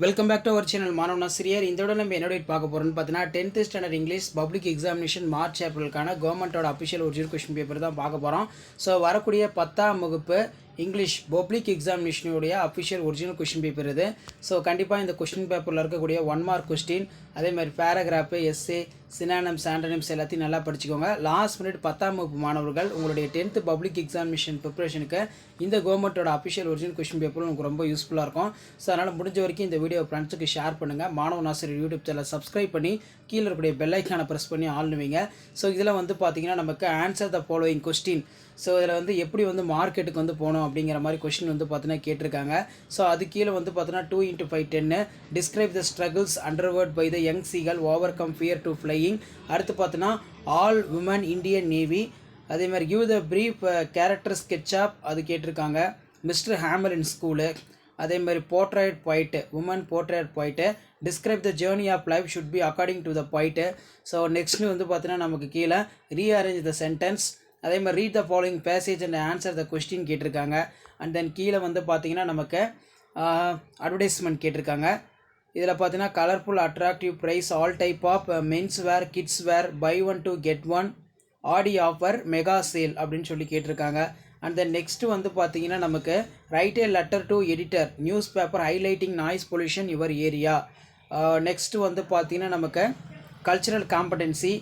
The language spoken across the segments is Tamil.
Welcome back to our channel மாணவ ஆசிரியர். இந்த விட நம்ம என்னோட பார்க்க போகிறோம்னு பார்த்தீங்கன்னா 10th standard English public examination March ஏப்ரலுக்கான கவர்மெண்ட்டோட அஃபிஷியல் ஒரிஜினல் கொஸ்டின் பேப்பர் தான் பார்க்க போகிறோம். ஸோ வரக்கூடிய 10ஆம் வகுப்பு இங்கிலீஷ் பப்ளிக் எக்ஸாமினேஷனுடைய அஃபிஷியல் ஒரிஜினல் கொஸ்டின் பேப்பர் இது. ஸோ கண்டிப்பாக இந்த கொஸ்டின் பேப்பரில் இருக்கக்கூடிய 1 மார்க் கொஸ்டின், அதே மாதிரி பேராகிராஃபு, எஸ்ஏ, சினானிம்ஸ், ஆண்டனிம்ஸ் எல்லாத்தையும் நல்லா படிச்சுக்கோங்க. லாஸ்ட் மினிட் 10ஆம் வகுப்பு மாணவர்கள் உங்களுடைய 10th பப்ளிக் எக்ஸாமினேஷன் ப்ரிப்பரேஷனுக்கு இந்த கவர்மெண்ட்டோட அஃபிஷியல் ஒரிஜினல் கொஸ்டின் பேப்பர் உங்களுக்கு ரொம்ப யூஸ்ஃபுல்லாக இருக்கும். ஸோ அதனால் முடிஞ்ச வரைக்கும் இந்த வீடியோ ஃப்ரெண்ட்ஸுக்கு ஷேர் பண்ணுங்கள். மாணவ ஆசிரியர் யூடியூப் சேனலை சப்ஸ்கிரைப் பண்ணி கீழே இருக்கக்கூடிய பெல் ஐக்கானை ப்ரெஸ் பண்ணி ஆள்னுவீங்க. ஸோ இதில் வந்து பார்த்தீங்கன்னா நமக்கு answer the following question. So இதில் வந்து எப்படி வந்து மார்க்கெட்டுக்கு வந்து போகணும் அப்படிங்கிற மாதிரி கொஸ்டின் வந்து பார்த்தீங்கன்னா கேட்டிருக்காங்க. ஸோ அது கீழே வந்து பார்த்தீங்கன்னா 2 × 5 10 describe the struggles underwent by the young seagull overcome fear to flying. அடுத்து பார்த்தீங்கன்னா ஆல் விமன் இந்தியன் நேவி. அதே மாதிரி give the brief character sketch of அது கேட்டிருக்காங்க. Mr Hammer in school. அதே மாதிரி portrait point, woman portrait point. Describe the journey of life should be according to the point. So next வந்து பார்த்தீங்கன்னா நமக்கு கீழே ரீஅரேஞ்ச் த சென்டென்ஸ். அதே மாதிரி read the following passage and answer the question கேட்டிருக்காங்க. அண்ட் தென் கீழே வந்து பார்த்தீங்கன்னா நமக்கு அட்வர்டைஸ்மெண்ட் கேட்டிருக்காங்க. இதில் பார்த்தீங்கன்னா colourful attractive price all type of mens wear, kids wear, by 1 to get 1 Aadi offer, mega sale அப்படின்னு சொல்லி கேட்டிருக்காங்க. அண்ட் தென் நெக்ஸ்ட்டு வந்து பார்த்தீங்கன்னா நமக்கு right A letter to editor news paper highlighting noise pollution your area. Next வந்து பார்த்தீங்கன்னா நமக்கு கல்ச்சுரல் காம்படென்சி.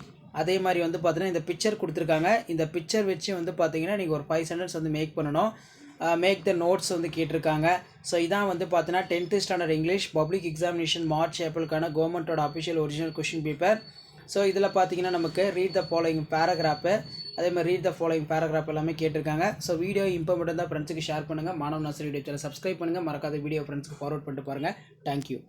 அதே மாதிரி வந்து பார்த்தீங்கன்னா இந்த பிக்சர் கொடுத்துருக்காங்க. இந்த பிக்சர் வச்சு வந்து பார்த்தீங்கன்னா நீங்கள் ஒரு 5 சென்டென்ஸ் வந்து மேக் பண்ணணும். மேக் த நோட்ஸ் வந்து கேட்டிருக்காங்க. ஸோ இதான் வந்து பார்த்தீங்கன்னா 10th standard English public examination March ஏப்ரலுக்கான கவர்மெண்ட்டோட official original question paper. So இதில் பார்த்தீங்கன்னா நமக்கு ரீட் த ஃபாலோயிங் பேராகிராஃபு, அதே மாதிரி ரீட் த ஃபாலோயிங் பேராகிராஃப் எல்லாமே கேட்டிருக்காங்க. ஸோ வீடியோ இம்பார்ட்டன்ட் தான் ஃப்ரெண்ட்ஸுக்கு ஷேர் பண்ணுங்கள். மாணவ ஆசிரியர் யூடியூப் சேனல் சப்ஸ்கிரைப் பண்ணுங்கள். மறக்காத வீடியோ ஃப்ரெண்ட்ஸுக்கு ஃபார்வர்ட் பண்ணிட்டு பாருங்கள். தேங்க்யூ.